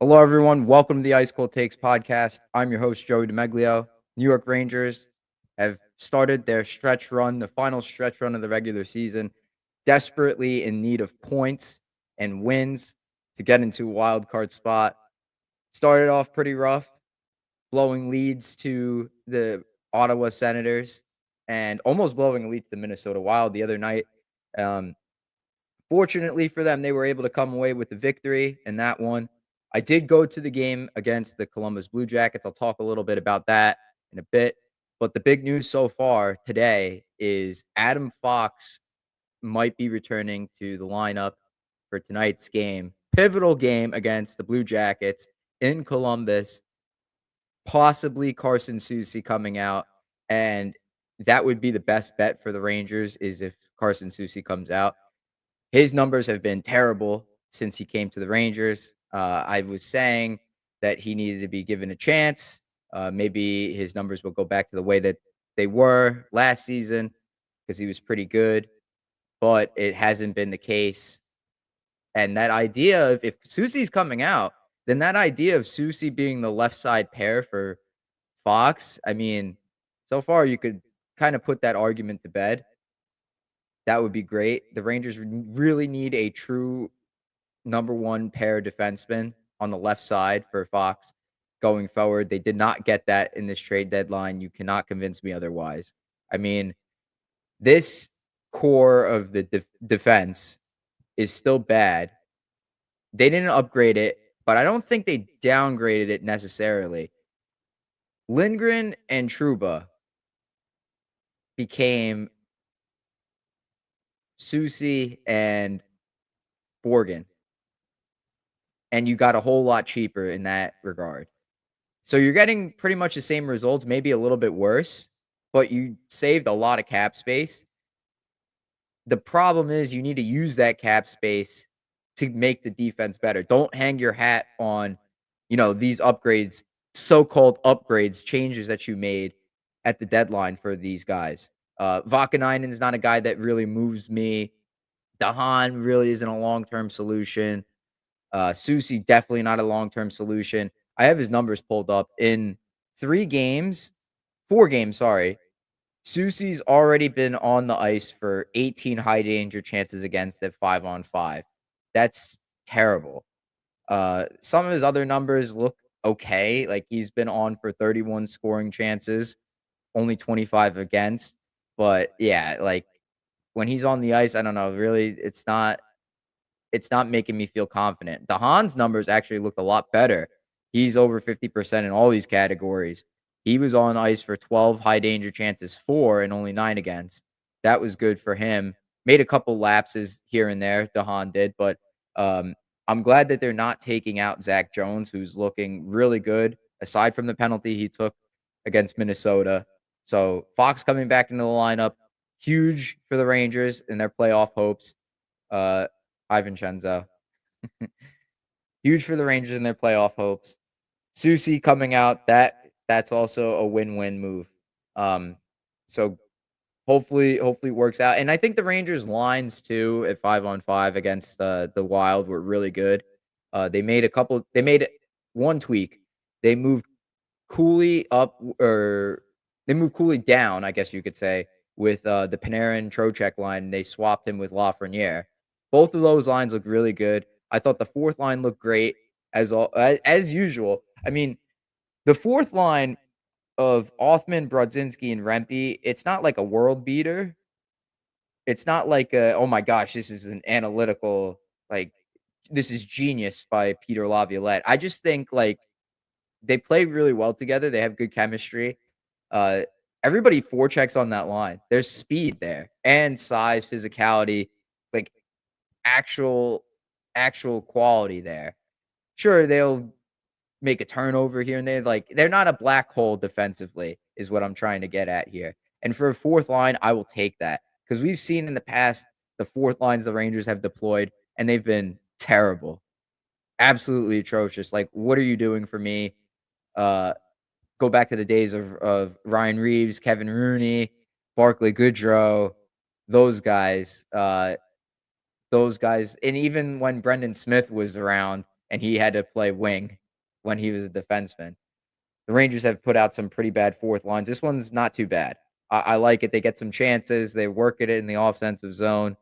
Hello, everyone. Welcome to the Ice Cold Takes podcast. I'm your host, Joey DeMeglio. New York Rangers have started their stretch run, the final stretch run of the regular season, desperately in need of points and wins to get into a wild card spot. Started off pretty rough, blowing leads to the Ottawa Senators and almost blowing a lead to the Minnesota Wild the other night. Um, Fortunately for them, they were able to come away with the victory in that one. I did go to the game against the Columbus Blue Jackets. I'll talk a little bit about that in a bit. But the big news so far today is Adam Fox might be returning to the lineup for tonight's game. Pivotal game against the Blue Jackets in Columbus. Possibly Carson Soucy coming out. And that would be the best bet for the Rangers is if Carson Soucy comes out. His numbers have been terrible since he came to the Rangers. I was saying that he needed to be given a chance. Maybe his numbers will go back to the way that they were last season because he was pretty good, but it hasn't been the case. And that idea of if Susie's coming out, then that idea of Susie being the left side pair for Fox, I mean, so far you could kind of put that argument to bed. That would be great. The Rangers really need a true number one pair defenseman on the left side for Fox going forward. They did not get that in this trade deadline. You cannot convince me otherwise. I mean, this core of the defense is still bad. They didn't upgrade it, but I don't think they downgraded it necessarily. Lindgren and Truba became Susie and Borgen, and you got a whole lot cheaper in that regard. So you're getting pretty much the same results, maybe a little bit worse, but you saved a lot of cap space. The problem is you need to use that cap space to make the defense better. Don't hang your hat on, these upgrades, so-called upgrades, changes that you made at the deadline for these guys. Vakanainen is not a guy that really moves me. Dahan really isn't a long-term solution. Susie definitely not a long-term solution. I have his numbers pulled up in 4 games, sorry. Susie's already been on the ice for 18 high danger chances against at 5-on-5. That's terrible. Some of his other numbers look okay. Like he's been on for 31 scoring chances, only 25 against. But yeah, like when he's on the ice, I don't know, really it's not making me feel confident. Dahan's numbers actually look a lot better. He's over 50% in all these categories. He was on ice for 12 high danger chances, 4 and only 9 against. That was good for him. Made a couple lapses here and there, Dahan did, but I'm glad that they're not taking out Zach Jones, who's looking really good, aside from the penalty he took against Minnesota. So Fox coming back into the lineup, huge for the Rangers and their playoff hopes. Ivan Chenzo. Huge for the Rangers and their playoff hopes. Susie coming out, that's also a win-win move. So hopefully it works out. And I think the Rangers lines too at 5-on-5 against the Wild were really good. They made one tweak. They moved Cooley up or they moved Cooley down, I guess you could say, with the Panarin Trocheck line. They swapped him with Lafreniere. Both of those lines look really good. I thought the fourth line looked great as usual. I mean, the fourth line of Othman, Brodzinski, and Rempe, it's not like a world beater. It's not like oh my gosh, this is an analytical, like, this is genius by Peter Laviolette. I just think, like, they play really well together. They have good chemistry. Uh, Everybody forechecks on that line. There's speed there and size, physicality, like actual quality there. Sure, they'll make a turnover here and there. Like they're not a black hole defensively, is what I'm trying to get at here. And for a fourth line, I will take that because we've seen in the past the fourth lines the Rangers have deployed, and they've been terrible, absolutely atrocious. Like, what are you doing for me? Go back to the days of Ryan Reeves, Kevin Rooney, Barclay Goodrow, those guys. And even when Brendan Smith was around and he had to play wing when he was a defenseman. The Rangers have put out some pretty bad fourth lines. This one's not too bad. I like it. They get some chances. They work at it in the offensive zone.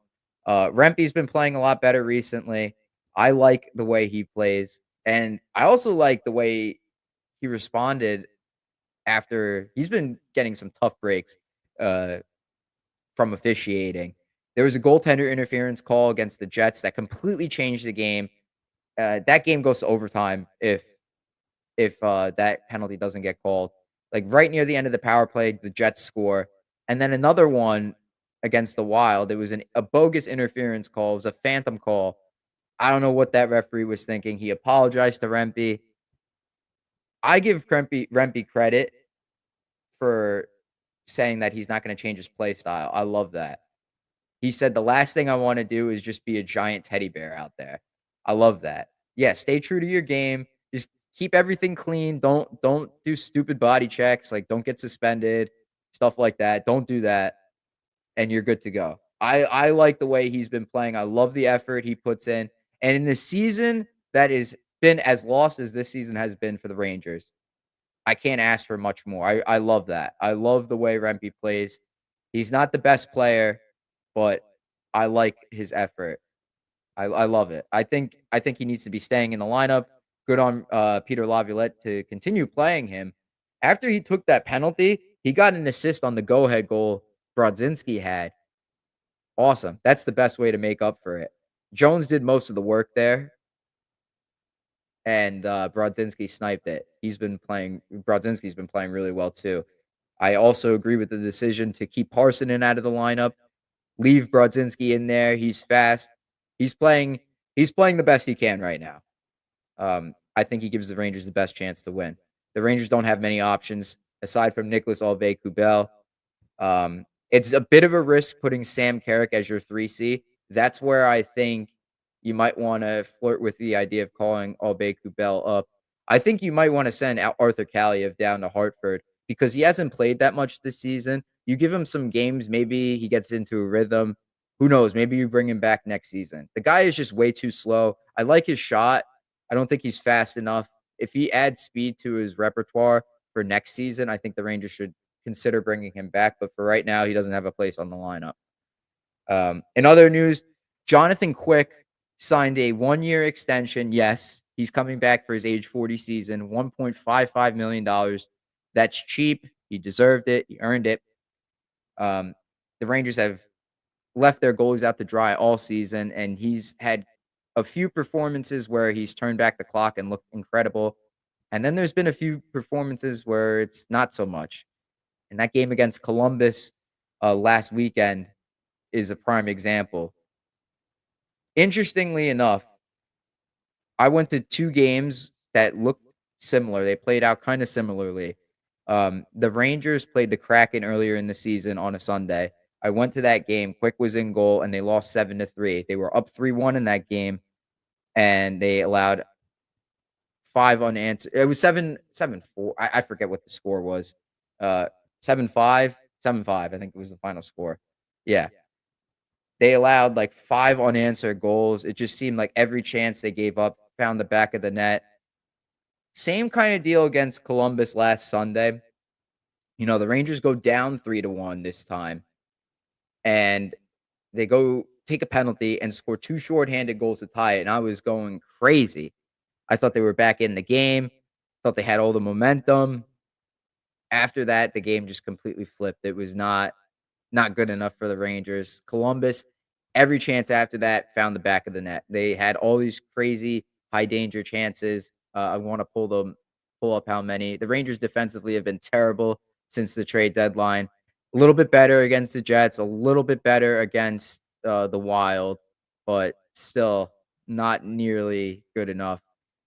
Rempe's been playing a lot better recently. I like the way he plays, and I also like the way he responded after he's been getting some tough breaks uh, from officiating. There was a goaltender interference call against the Jets that completely changed the game. That game goes to overtime if that penalty doesn't get called. Like, right near the end of the power play, the Jets score, and then another one against the Wild. It was a bogus interference call. It was a phantom call. I don't know what that referee was thinking. He apologized to Rempe. I give Rempe credit for saying that he's not gonna change his play style. I love that. He said, "The last thing I wanna do is just be a giant teddy bear out there." I love that. Yeah, stay true to your game. Just keep everything clean. Don't do stupid body checks, like, don't get suspended, stuff like that. Don't do that, and you're good to go. I like the way he's been playing. I love the effort he puts in, and in a season that is been as lost as this season has been for the Rangers, I can't ask for much more. I love that. I love the way Rempe plays. He's not the best player, but I like his effort. I love it. I think he needs to be staying in the lineup. Good on Peter Laviolette to continue playing him. After he took that penalty, he got an assist on the go-ahead goal Brodzinski had. Awesome. That's the best way to make up for it. Jones did most of the work there, and Brodzinski sniped it. Brodzinski's been playing really well too. I also agree with the decision to keep Parsonen out of the lineup, leave Brodzinski in there. He's fast. He's playing he's playing the best he can right now. I think he gives the Rangers the best chance to win. The Rangers don't have many options aside from Nicholas Alvé-Kubel. It's a bit of a risk putting Sam Carrick as your 3C. That's where I think you might wanna flirt with the idea of calling Aubé-Kubel up. I think you might wanna send out Arthur Kaliyev down to Hartford because he hasn't played that much this season. You give him some games, maybe he gets into a rhythm. Who knows? Maybe you bring him back next season. The guy is just way too slow. I like his shot. I don't think he's fast enough. If he adds speed to his repertoire for next season, I think the Rangers should consider bringing him back, but for right now, he doesn't have a place on the lineup. In other news, Jonathan Quick signed a 1-year extension. Yes, he's coming back for his age 40 season, $1.55 million. That's cheap. He deserved it. He earned it. Um, the Rangers have left their goalies out to dry all season, and he's had a few performances where he's turned back the clock and looked incredible. And then there's been a few performances where it's not so much. And that game against Columbus last weekend is a prime example. Interestingly enough, I went to 2 games that looked similar. They played out kinda similarly. The Rangers played the Kraken earlier in the season on a Sunday. I went to that game, Quick was in goal, and they lost 7-3. They were up 3-1 in that game, and they allowed 5 unanswered it was 7-4. I forget what the score was. 7-5? 7-5, I think it was the final score. Yeah. They allowed, like, 5 unanswered goals. It just seemed like every chance they gave up found the back of the net. Same kinda deal against Columbus last Sunday. You know, the Rangers go down 3-1 this time, and they go take a penalty and score 2 shorthanded goals to tie it, and I was going crazy. I thought they were back in the game, thought they had all the momentum. After that, the game just completely flipped. It was not good enough for the Rangers. Columbus, every chance after that, found the back of the net. They had all these crazy high danger chances. I wanna pull up how many. The Rangers defensively have been terrible since the trade deadline. A little bit better against the Jets, a little bit better against, the Wild, but still not nearly good enough.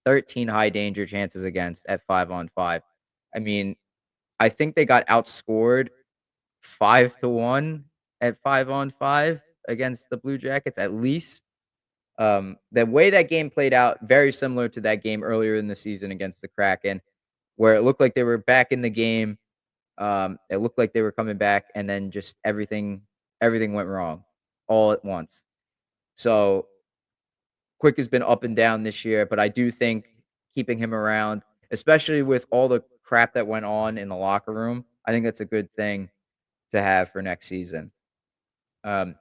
13 high danger chances against at 5 on 5. I mean, I think they got outscored 5-1 at 5 on 5 against the Blue Jackets at least. The way that game played out, very similar to that game earlier in the season against the Kraken, where it looked like they were back in the game. It looked like they were coming back, and then just everything went wrong all at once. So Quick has been up and down this year, but I do think keeping him around, especially with all the crap that went on in the locker room, I think that's a good thing to have for next season. Um,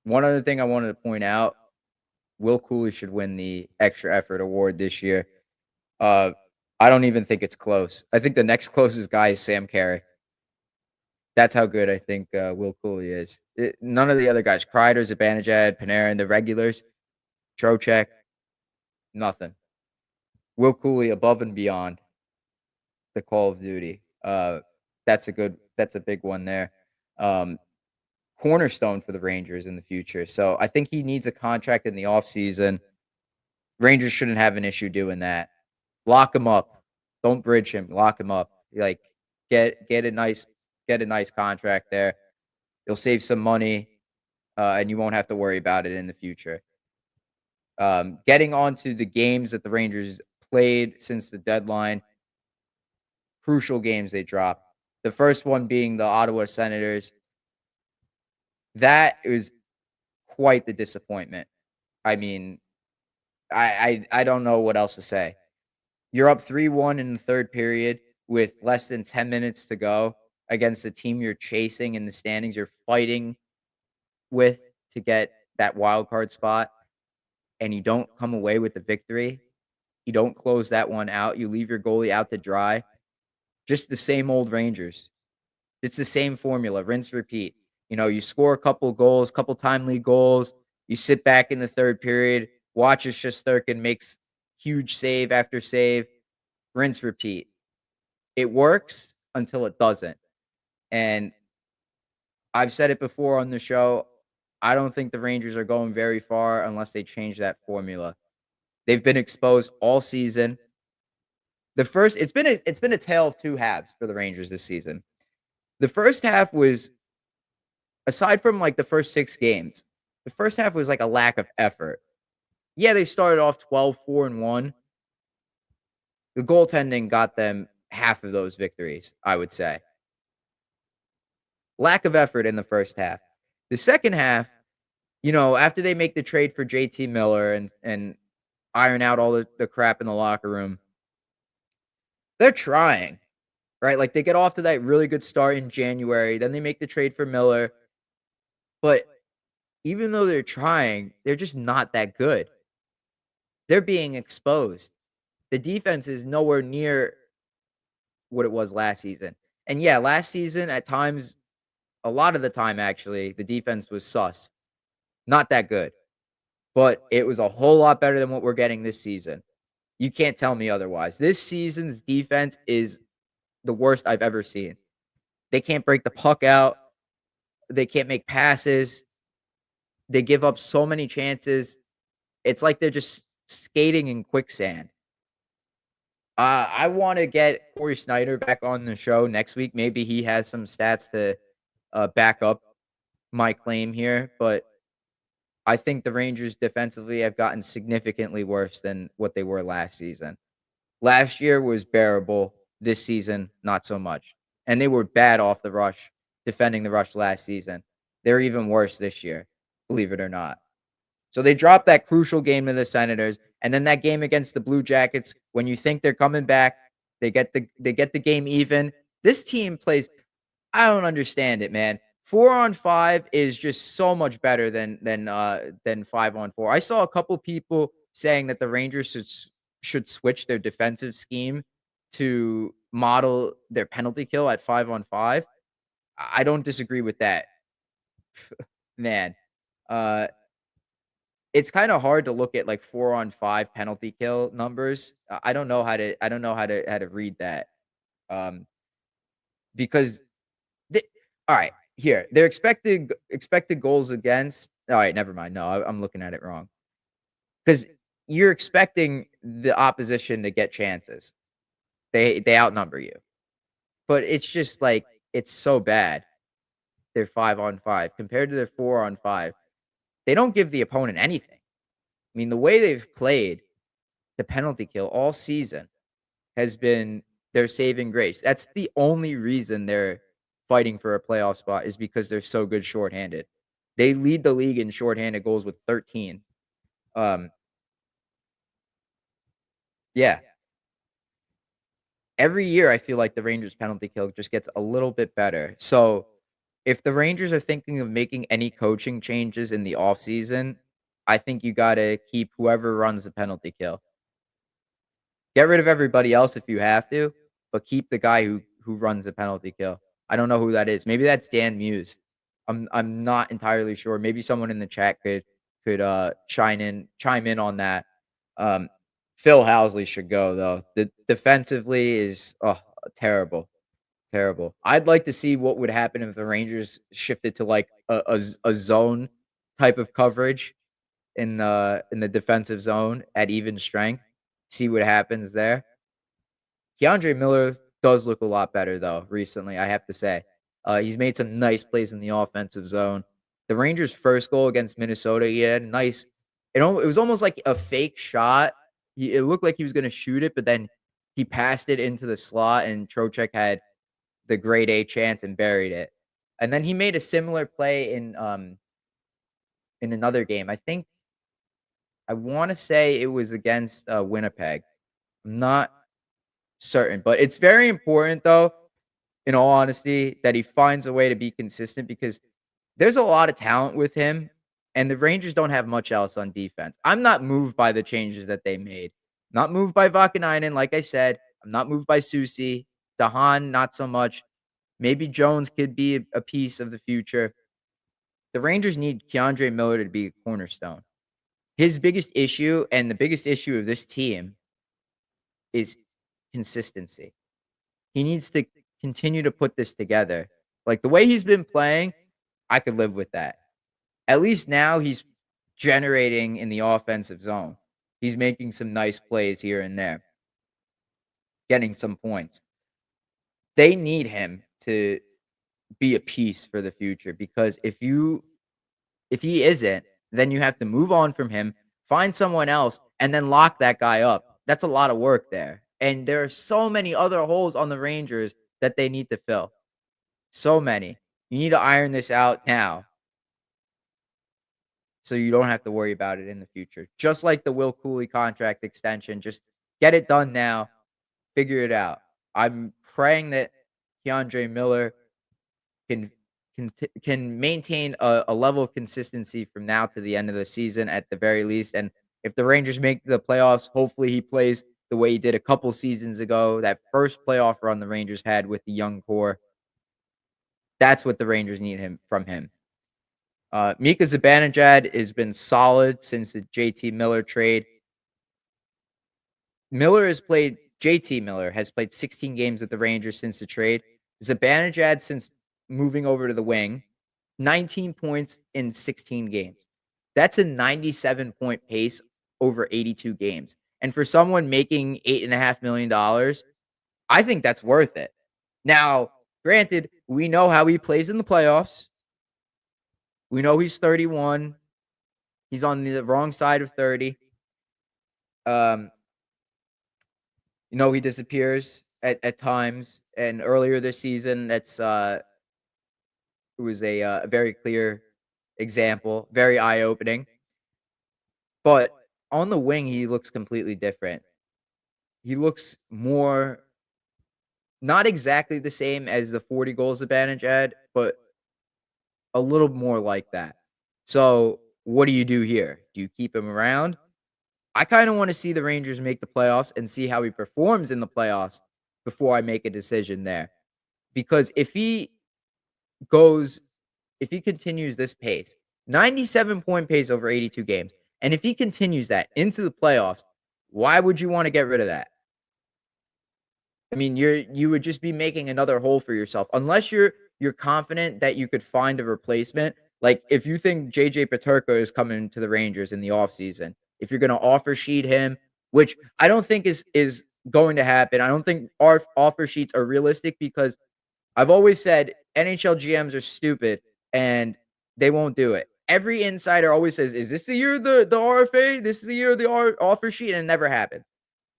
One other thing I wanted to point out, Will Cooley should win the extra effort award this year. Uh, I don't even think it's close. I think the next closest guy is Sam Carey. That's how good I think, Will Cooley is. None of the other guys, Kreider, Zibanejad, Panarin, the regulars, Trocheck, nothing. Will Cooley above and beyond the Call of Duty. That's a big one there. Um, Cornerstone for the Rangers in the future. So I think he needs a contract in the offseason. Rangers shouldn't have an issue doing that. Lock him up. Don't bridge him. Lock him up. Like get a nice contract there. You'll save some money, and you won't have to worry about it in the future. Getting onto the games that the Rangers played since the deadline, crucial games they dropped. The first one being the Ottawa Senators. That is quite the disappointment. I mean, I don't know what else to say. You're up 3-1 in the third period with less than 10 minutes to go against the team you're chasing in the standings, you're fighting with to get that wild card spot, and you don't come away with the victory. You don't close that one out. You leave your goalie out to dry. Just the same old Rangers. It's the same formula, rinse, repeat. You score a couple goals, couple timely goals. You sit back in the third period, watch as Shesterkin makes huge save after save, rinse, repeat. It works until it doesn't. And I've said it before on the show. I don't think the Rangers are going very far unless they change that formula. They've been exposed all season. It's been a tale of two halves for the Rangers this season. The first half was, aside from like the first 6 games, the first half was like a lack of effort. Yeah, they started off 12-4-1. The goaltending got them half of those victories, I would say. Lack of effort in the first half. The second half, after they make the trade for JT Miller and iron out all the crap in the locker room, they're trying, right? Like they get off to that really good start in January, then they make the trade for Miller. But even though they're trying, they're just not that good. They're being exposed. The defense is nowhere near what it was last season. And yeah, last season at times, a lot of the time actually, the defense was sus. Not that good. But it was a whole lot better than what we're getting this season. You can't tell me otherwise. This season's defense is the worst I've ever seen. They can't break the puck out. They can't make passes. They give up so many chances. It's like they're just skating in quicksand. I want to get Corey Snyder back on the show next week. Maybe he has some stats to back up my claim here, but I think the Rangers defensively have gotten significantly worse than what they were last season. Last year was bearable. This season, not so much. And they were bad off the rush, defending the rush last season. They're even worse this year, believe it or not. So they dropped that crucial game to the Senators, and then that game against the Blue Jackets, when you think they're coming back, they get the game even. This team plays, I don't understand it, man. 4-on-5 is just so much better than 5-on-4. I saw a couple people saying that the Rangers should switch their defensive scheme to model their penalty kill at 5-on-5. I don't disagree with that. Man, uh, it's kinda hard to look at, like, 4-on-5 penalty kill numbers. I don't know how to read that, um, because the alright, here, their expected goals against, alright, never mind, no, I'm looking at it wrong. Because 'Cause you're expecting the opposition to get chances. They outnumber you, but it's just, like, it's so bad, their 5-on-5 compared to their 4-on-5. They don't give the opponent anything. I mean, the way they've played the penalty kill all season has been their saving grace. That's the only reason they're fighting for a playoff spot is because they're so good shorthanded. They lead the league in shorthanded goals with 13. Yeah. Every year, I feel like the Rangers penalty kill just gets a little bit better. So, if the Rangers are thinking of making any coaching changes in the offseason, I think you gotta keep whoever runs the penalty kill. Get rid of everybody else if you have to, but keep the guy who runs the penalty kill. I don't know who that is. Maybe that's Dan Muse. I'm not entirely sure. Maybe someone in the chat could chime in on that. Um, Phil Housley should go though. The defensively is terrible, terrible. I'd like to see what would happen if the Rangers shifted to like a zone type of coverage in the defensive zone at even strength. See what happens there. Keandre Miller does look a lot better though recently, I have to say. He's made some nice plays in the offensive zone. The Rangers' first goal against Minnesota, he had a nice it was almost like a fake shot. It looked like he was gonna shoot it, but then he passed it into the slot, and Trocheck had the grade A chance and buried it. And then he made a similar play in another game. I wanna say it was against, Winnipeg. I'm not certain, but it's very important though, in all honesty, that he finds a way to be consistent because there's a lot of talent with him, and the Rangers don't have much else on defense. I'm not moved by the changes that they made. Not moved by Vakanainen, like I said. I'm not moved by Susie. Dahan, not so much. Maybe Jones could be a piece of the future. The Rangers need Keandre Miller to be a cornerstone. His biggest issue and the biggest issue of this team is consistency. He needs to continue to put this together. Like, the way he's been playing, I could live with that. At least now he's generating in the offensive zone. He's making some nice plays here and there, getting some points. They need him to be a piece for the future because if he isn't, then you have to move on from him, find someone else, and then lock that guy up. That's a lot of work there. And there are so many other holes on the Rangers that they need to fill. So many. You need to iron this out now so you don't have to worry about it in the future. Just like the Will Cooley contract extension, just get it done now, figure it out. I'm praying that Keandre Miller can can maintain a level of consistency from now to the end of the season at the very least. And if the Rangers make the playoffs, hopefully he plays the way he did a couple seasons ago. That first playoff run the Rangers had with the young core. That's what the Rangers need him from him. Mika Zibanejad has been solid since the JT Miller trade. JT Miller has played 16 games with the Rangers since the trade. Zibanejad since moving over to the wing, 19 points in 16 games. That's a 97-point pace over 82 games. And for someone making $8.5 million, I think that's worth it. Now, granted, we know how he plays in the playoffs. We know he's 31. He's on the wrong side of 30. Um, he disappears at times. And earlier this season, it was a very clear example, very eye opening. But on the wing, he looks completely different. He looks more, not exactly the same as the 40 goals advantage had, but a little more like that. So, what do you do here? Do you keep him around? I kind of want to see the Rangers make the playoffs and see how he performs in the playoffs before I make a decision there. Because goes, if he continues this pace, 97-point pace over 82 games, and if he continues that into the playoffs, why would you want to get rid of that? I mean, you would just be making another hole for yourself unless you're confident that you could find a replacement. Like if you think JJ Peterka is coming to the Rangers in the offseason, if you're going to offer sheet him, which I don't think is going to happen. I don't think our offer sheets are realistic because I've always said NHL GMs are stupid and they won't do it. Every insider always says, "Is this the year of the RFA? This is the year of the offer sheet," and it never happens.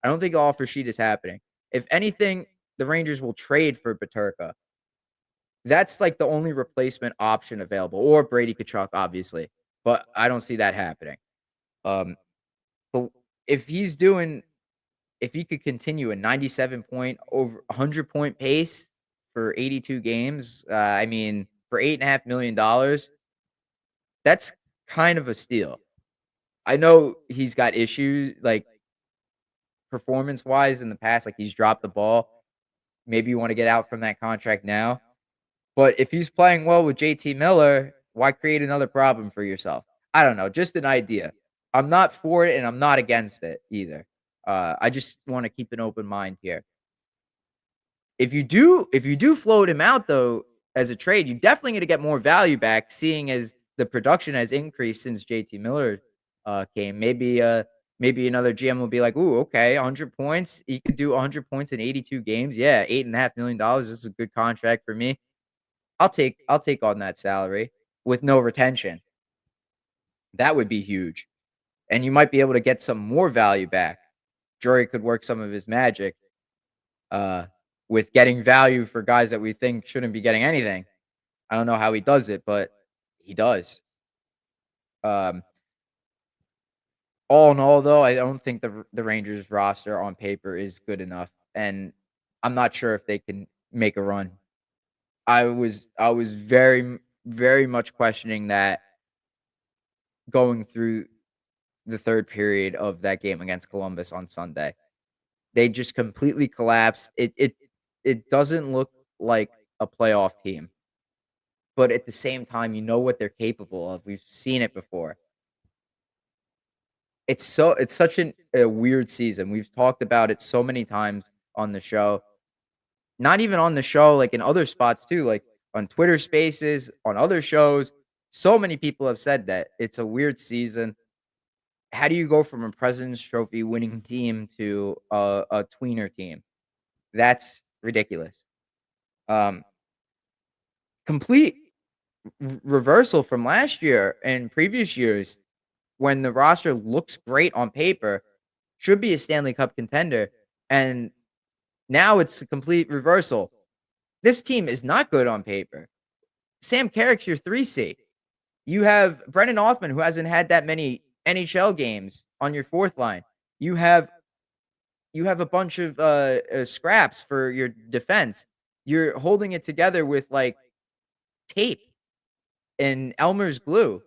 I don't think the offer sheet is happening. If anything, the Rangers will trade for Peterka. That's like the only replacement option available, or Brady Tkachuk, obviously, but I don't see that happening. Um, but if he's doing if he could continue a 97 point over 100-point pace for 82 games, I mean, for $8.5 million, that's kind of a steal. I know he's got issues, like, performance-wise in the past, like, he's dropped the ball. Maybe you wanna get out from that contract now, but if he's playing well with JT Miller, why create another problem for yourself? I don't know, just an idea. I'm not for it, and I'm not against it either. I just wanna keep an open mind here. If you do float him out though as a trade, you're definitely gonna get more value back, seeing as the production has increased since JT Miller came. Maybe another GM will be like, "Ooh, okay, 100 points. He could do 100 points in 82 games. Yeah, $8.5 million. This is a good contract for me. I'll take on that salary with no retention. That would be huge, and you might be able to get some more value back. Jory could work some of his magic uh, with getting value for guys that we think shouldn't be getting anything. I don't know how he does it, but he does. Um, all in all, though, I don't think the Rangers roster on paper is good enough, and I'm not sure if they can make a run. I was very much questioning that going through the third period of that game against Columbus on Sunday. They just completely collapsed. It doesn't look like a playoff team. But at the same time, you know what they're capable of. We've seen it before. It's such a weird season. We've talked about it so many times on the show. Not even on the show, like in other spots too, like on Twitter Spaces, on other shows. So many people have said that it's a weird season. How do you go from a President's Trophy winning team to a tweener team? That's ridiculous. Um, complete reversal from last year and previous years when the roster looks great on paper, should be a Stanley Cup contender, and now it's a complete reversal. This team is not good on paper. Sam Carrick's your 3C. You have Brendan Othman, who hasn't had that many NHL games on your fourth line. You have you have a bunch of, scraps for your defense. You're holding it together with, like, tape and Elmer's glue.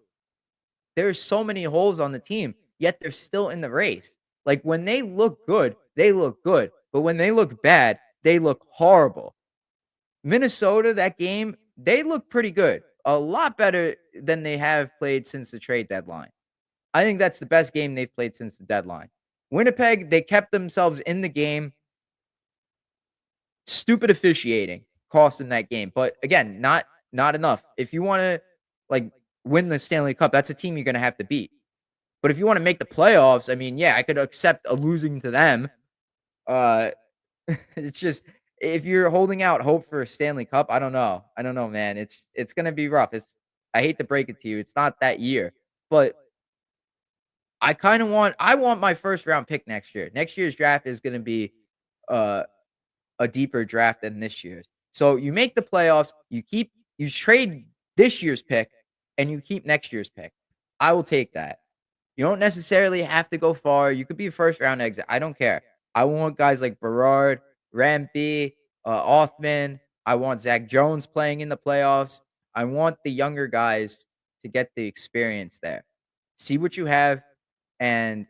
There's so many holes on the team, yet they're still in the race. Like, when they look good, they look good, but when they look bad, they look horrible. Minnesota, that game, they look pretty good. A lot better than they have played since the trade deadline. I think that's the best game they've played since the deadline. Winnipeg, they kept themselves in the game. Stupid officiating cost them that game, but again, not enough. If you wanna, like, win the Stanley Cup, that's a team you're gonna have to beat. But if you wanna make the playoffs, I mean, yeah, I could accept a losing to them. Uh, it's just if you're holding out hope for a Stanley Cup, I don't know. I don't know, man. It's gonna be rough. I hate to break it to you, it's not that year, but I want my first round pick next year. Next year's draft is gonna be, uh a deeper draft than this year's. So you make the playoffs, you trade this year's pick, and you keep next year's pick. I will take that. You don't necessarily have to go far. You could be a first round exit. I don't care. I want guys like Berard, Rempe, Othman. I want Zach Jones playing in the playoffs. I want the younger guys to get the experience there. See what you have, and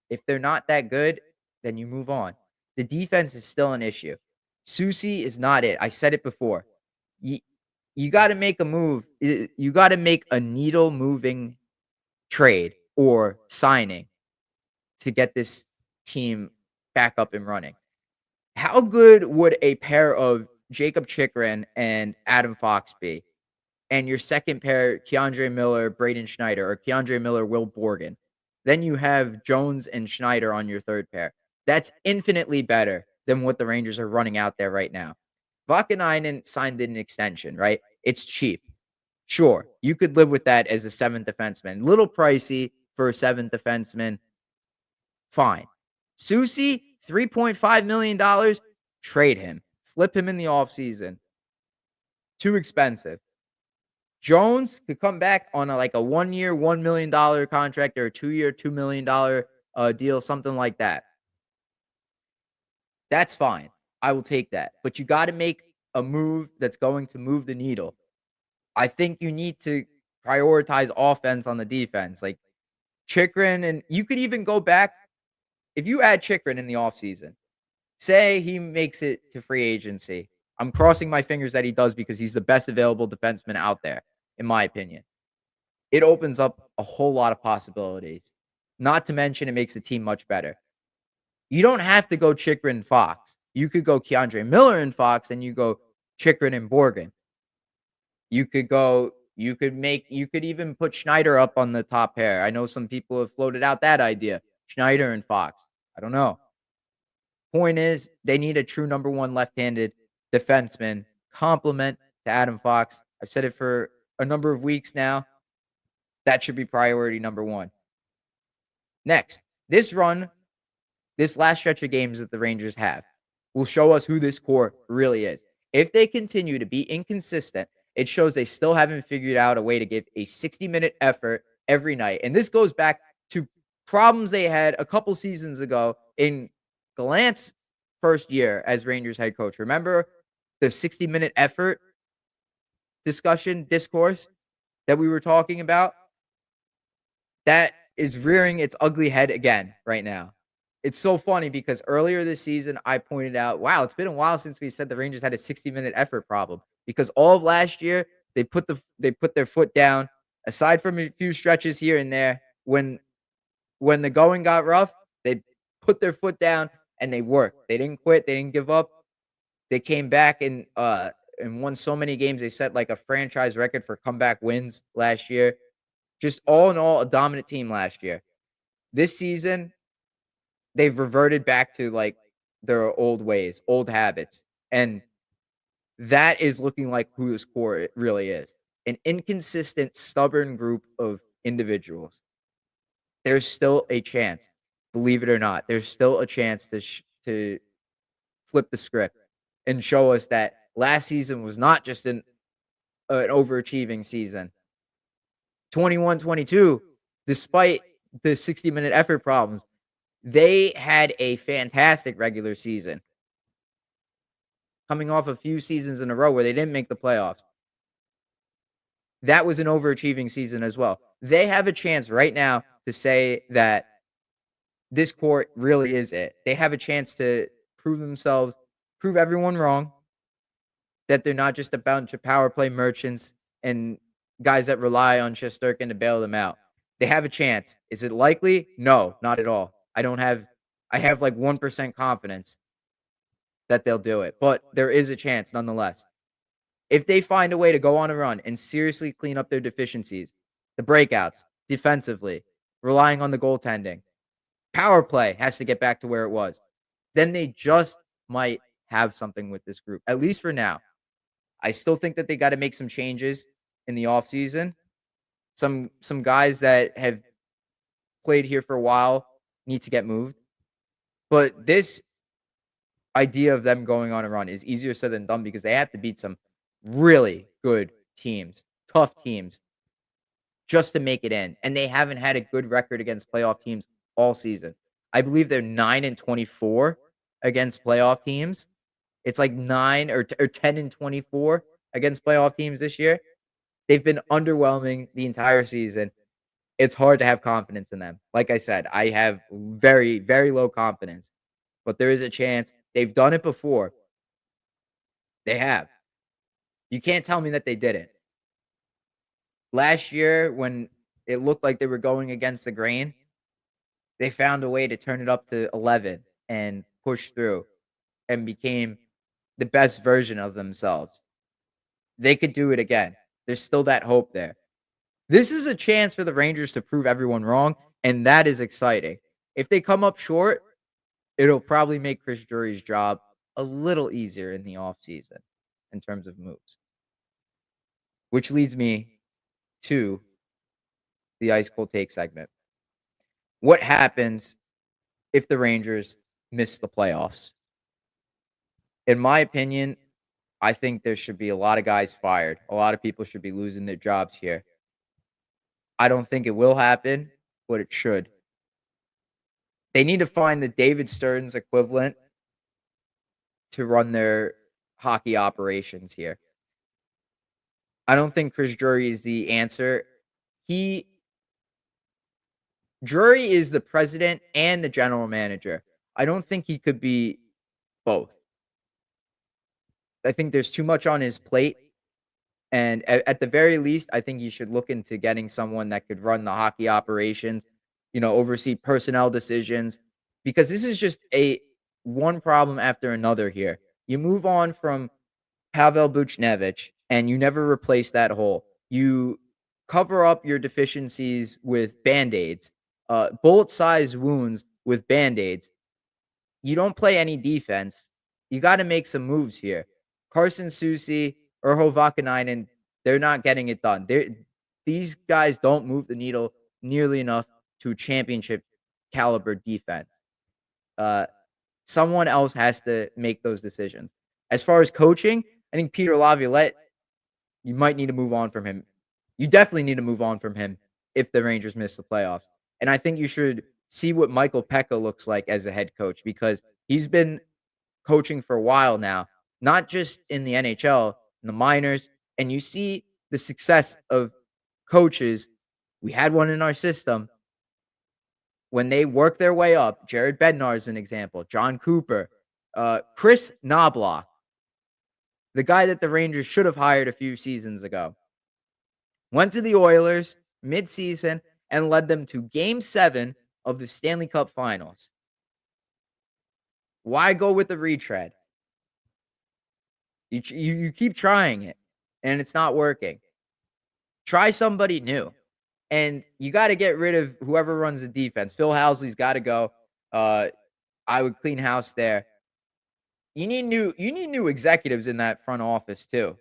if they're not that good, then you move on. The defense is still an issue. Susie is not it. I said it before. You, you got to make a move. You got to make a needle moving trade or signing to get this team back up and running. How good would a pair of Jacob Chikrin and Adam Fox be? And your second pair, Keandre Miller, Braden Schneider, or Keandre Miller, Will Borgen. Then you have Jones and Schneider on your third pair. That's infinitely better than what the Rangers are running out there right now. Vakanainen signed an extension, right? It's cheap. Sure, you could live with that as a seventh defenseman. Little pricey for a seventh defenseman. Fine. Susie, $3.5 million. Trade him. Flip him in the offseason. Too expensive. Jones could come back on a 1-year, $1 million contract or a 2-year, $2 million deal, something like that. That's fine. I will take that. But you gotta make a move that's going to move the needle. I think you need to prioritize offense on the defense. Like Chikrin, and you could even go back if you add Chikrin in the offseason, say he makes it to free agency. I'm crossing my fingers that he does because he's the best available defenseman out there, in my opinion. It opens up a whole lot of possibilities. Not to mention it makes the team much better. You don't have to go Chikrin and Fox. You could go Keandre Miller and Fox, and you go Chikrin and Borgen. You could even put Schneider up on the top pair. I know some people have floated out that idea. Schneider and Fox. I don't know. Point is, they need a true number one left-handed defenseman complement to Adam Fox. I've said it for a number of weeks now. That should be priority number one. Next, this run, this last stretch of games that the Rangers have will show us who this core really is. If they continue to be inconsistent, it shows they still haven't figured out a way to give a 60-minute effort every night. And this goes back to problems they had a couple seasons ago in Gallant's first year as Rangers head coach. Remember the 60-minute effort discourse that we were talking about? That is rearing its ugly head again right now. It's so funny because earlier this season, I pointed out, wow, it's been a while since we said the Rangers had a 60-minute effort problem because all of last year they put their foot down. Aside from a few stretches here and there, when the going got rough, they put their foot down and they worked. They didn't quit. They didn't give up. They came back and won so many games. They set like a franchise record for comeback wins last year. Just all in all, a dominant team last year. This season, they've reverted back to like their old ways, old habits. And that is looking like who this core it really is. An inconsistent, stubborn group of individuals. There's still a chance, believe it or not. There's still a chance to flip the script and show us that last season was not just an overachieving season. 21-22, despite the 60-minute effort problems, they had a fantastic regular season, coming off a few seasons in a row where they didn't make the playoffs. That was an overachieving season as well. They have a chance right now to say that this court really is it. They have a chance to prove themselves, prove everyone wrong, that they're not just a bunch of power play merchants and guys that rely on Shesterkin to bail them out. They have a chance. Is it likely? No, not at all. I have like 1% confidence that they'll do it, but there is a chance nonetheless. If they find a way to go on a run and seriously clean up their deficiencies, the breakouts, defensively, relying on the goaltending, power play has to get back to where it was. Then they just might have something with this group, at least for now. I still think that they got to make some changes in the offseason. Some guys that have played here for a while need to get moved. But this idea of them going on a run is easier said than done because they have to beat some really good teams, tough teams, just to make it in. And they haven't had a good record against playoff teams all season. I believe they're 9-24 against playoff teams. It's like 10-24 against playoff teams this year. They've been underwhelming the entire season. It's hard to have confidence in them. Like I said, I have very, very low confidence, but there is a chance. They've done it before. They have. You can't tell me that they didn't. Last year, when it looked like they were going against the grain, they found a way to turn it up to 11 and push through and became the best version of themselves. They could do it again. There's still that hope there. This is a chance for the Rangers to prove everyone wrong, and that is exciting. If they come up short, it'll probably make Chris Drury's job a little easier in the offseason in terms of moves. Which leads me to the ice cold take segment. What happens if the Rangers miss the playoffs? In my opinion, I think there should be a lot of guys fired. A lot of people should be losing their jobs here. I don't think it will happen, but it should. They need to find the David Stearns equivalent to run their hockey operations here. I don't think Chris Drury is the answer. He Drury is the president and the general manager. I don't think he could be both. I think there's too much on his plate. And at the very least, I think you should look into getting someone that could run the hockey operations, oversee personnel decisions, because this is just a one problem after another here. You move on from Pavel Buchnevich and you never replace that hole. You cover up your deficiencies with band-aids, bullet-sized wounds with band-aids. You don't play any defense. You gotta make some moves here. Carson Soucy, Urho Vakanainen, they're not getting it done. These guys don't move the needle nearly enough to championship caliber defense. Uh, Someone else has to make those decisions. As far as coaching, I think Peter Laviolette, you might need to move on from him. You definitely need to move on from him if the Rangers miss the playoffs. And I think you should see what Michael Pekka looks like as a head coach because he's been coaching for a while now, not just in the NHL, in the minors. And you see the success of coaches. We had one in our system when they work their way up. Jared Bednar is an example. John Cooper, Chris Knobloch, the guy that the Rangers should have hired a few seasons ago, went to the Oilers midseason and led them to Game 7 of the Stanley Cup Finals. Why go with the retread? You keep trying it, and it's not working. Try somebody new, and you got to get rid of whoever runs the defense. Phil Housley's got to go. I would clean house there. You need new executives in that front office too.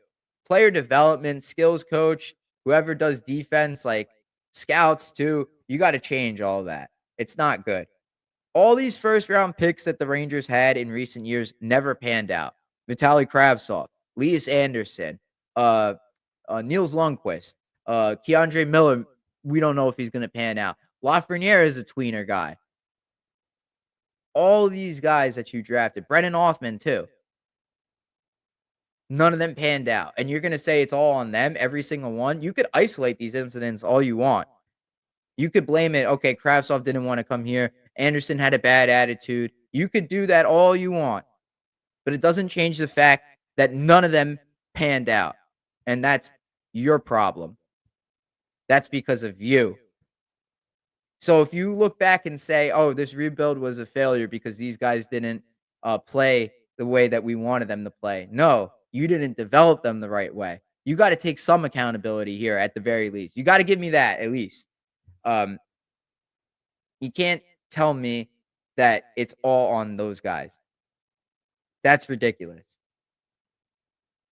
Player development, skills coach, whoever does defense, like scouts too. You got to change all that. It's not good. All these first round picks that the Rangers had in recent years never panned out. Vitaly Kravtsov, Elias Anderson, uh, Niels Lundqvist, Keandre Miller. We don't know if he's going to pan out. Lafreniere is a tweener guy. All these guys that you drafted, Brennan Othman too. None of them panned out. And you're going to say it's all on them, every single one. You could isolate these incidents all you want. You could blame it. Okay, Kravtsov didn't want to come here. Anderson had a bad attitude. You could do that all you want. But it doesn't change the fact that none of them panned out. And that's your problem. That's because of you. So if you look back and say, "Oh, this rebuild was a failure because these guys didn't play the way that we wanted them to play," no, you didn't develop them the right way. You got to take some accountability here at the very least. You got to give me that at least. Um, you can't tell me that it's all on those guys. That's ridiculous.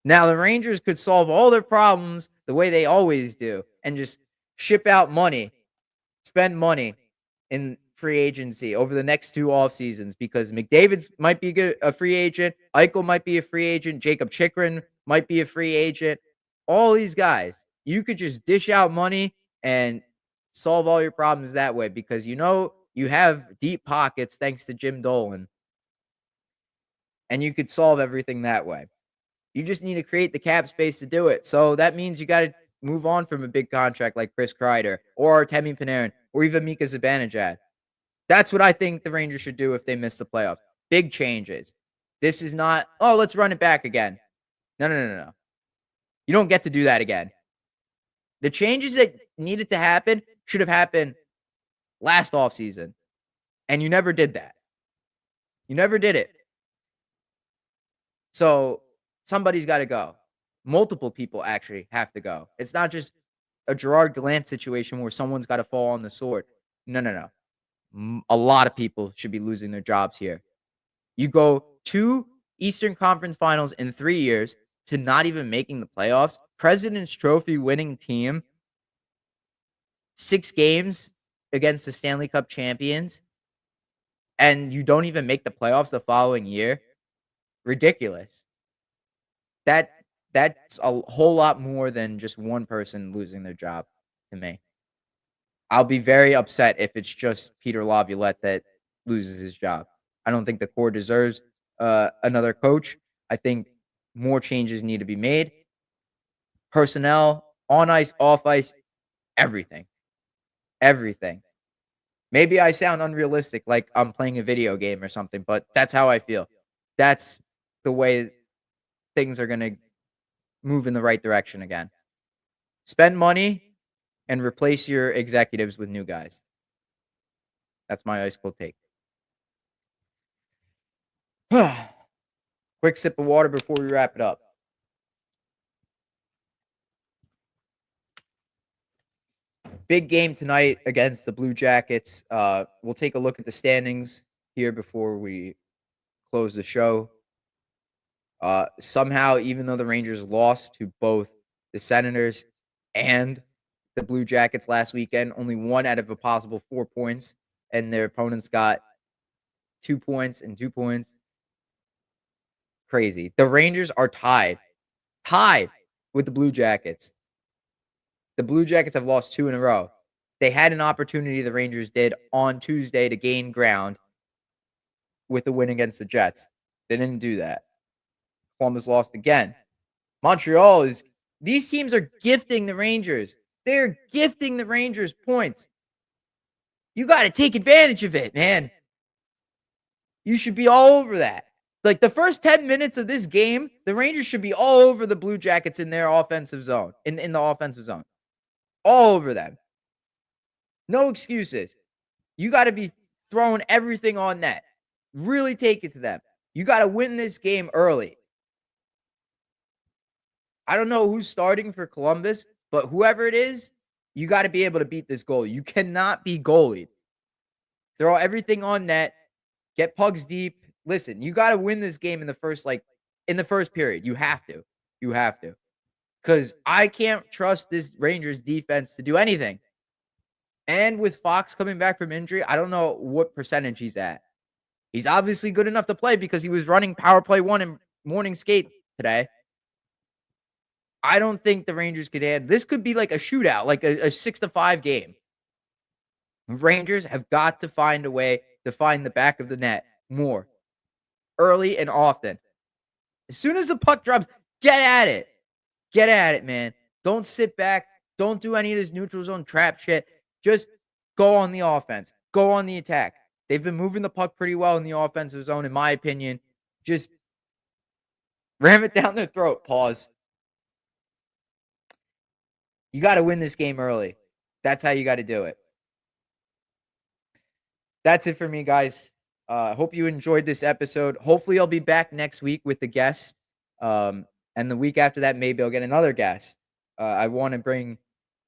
Now the Rangers could solve all their problems the way they always do and just ship out money, spend money in free agency over the next 2 off seasons because McDavid's might be a free agent, Eichel might be a free agent, Jacob Chikrin might be a free agent. All these guys, you could just dish out money and solve all your problems that way because you have deep pockets thanks to Jim Dolan, and you could solve everything that way. You just need to create the cap space to do it. So that means you got to move on from a big contract like Chris Kreider or Artemi Panarin or even Mika Zibanejad. That's what I think the Rangers should do if they miss the playoffs. Big changes. This is not, oh, let's run it back again. No, no, no, no, no. You don't get to do that again. The changes that needed to happen should have happened last offseason. And you never did that. You never did it. So somebody's got to go. Multiple people actually have to go. It's not just a Gerard Gallant situation where someone's got to fall on the sword. No, no, no. A lot of people should be losing their jobs here. You go 2 Eastern Conference Finals in 3 years to not even making the playoffs. President's Trophy winning team, 6 games against the Stanley Cup champions, and you don't even make the playoffs the following year. Ridiculous. That's a whole lot more than just one person losing their job to me. I'll be very upset if it's just Peter Laviolette that loses his job. I don't think the core deserves another coach. I think more changes need to be made. Personnel, on ice, off ice, everything, everything. Maybe I sound unrealistic, like I'm playing a video game or something, but that's how I feel. That's the way things are gonna move in the right direction again. Spend money and replace your executives with new guys. That's my ice cold take. Quick sip of water before we wrap it up. Big game tonight against the Blue Jackets. We'll take a look at the standings here before we close the show. Somehow, even though the Rangers lost to both the Senators and the Blue Jackets last weekend, only one out of a possible 4 points, and their opponents got 2 points and 2 points. Crazy. The Rangers are tied with the Blue Jackets. The Blue Jackets have lost 2 in a row. They had an opportunity, the Rangers did, on Tuesday to gain ground with the win against the Jets. They didn't do that. Columbus lost again. Montreal is these teams are gifting the Rangers. They're gifting the Rangers points. You got to take advantage of it, man. You should be all over that. Like the first 10 minutes of this game, the Rangers should be all over the Blue Jackets in their offensive zone, in the offensive zone. All over them. No excuses. You got to be throwing everything on net. Really take it to them. You got to win this game early. I don't know who's starting for Columbus, but whoever it is, you got to be able to beat this goal. You cannot be goalied. Throw everything on net. Get pucks deep. Listen, you got to win this game in the first period. You have to. You have to. Because I can't trust this Rangers defense to do anything. And with Fox coming back from injury, I don't know what percentage he's at. He's obviously good enough to play because he was running power play 1 in morning skate today. I don't think the Rangers could add. This could be like a shootout, like a 6-5 game. Rangers have got to find a way to find the back of the net more early and often. As soon as the puck drops, get at it. Get at it, man. Don't sit back. Don't do any of this neutral zone trap shit. Just go on the offense. Go on the attack. They've been moving the puck pretty well in the offensive zone, in my opinion. Just ram it down their throat. Pause. You got to win this game early. That's how you got to do it. That's it for me, guys. Hope you enjoyed this episode. Hopefully, I'll be back next week with the guest. And the week after that, maybe I'll get another guest. I want to bring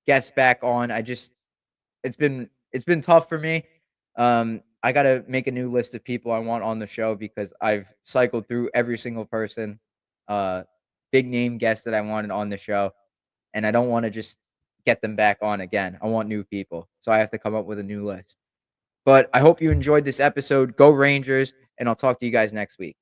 guests back on. It's been tough for me. I got to make a new list of people I want on the show because I've cycled through every single person, big name guest that I wanted on the show, and I don't want to just get them back on again. I want new people, so I have to come up with a new list. But I hope you enjoyed this episode. Go Rangers, and I'll talk to you guys next week.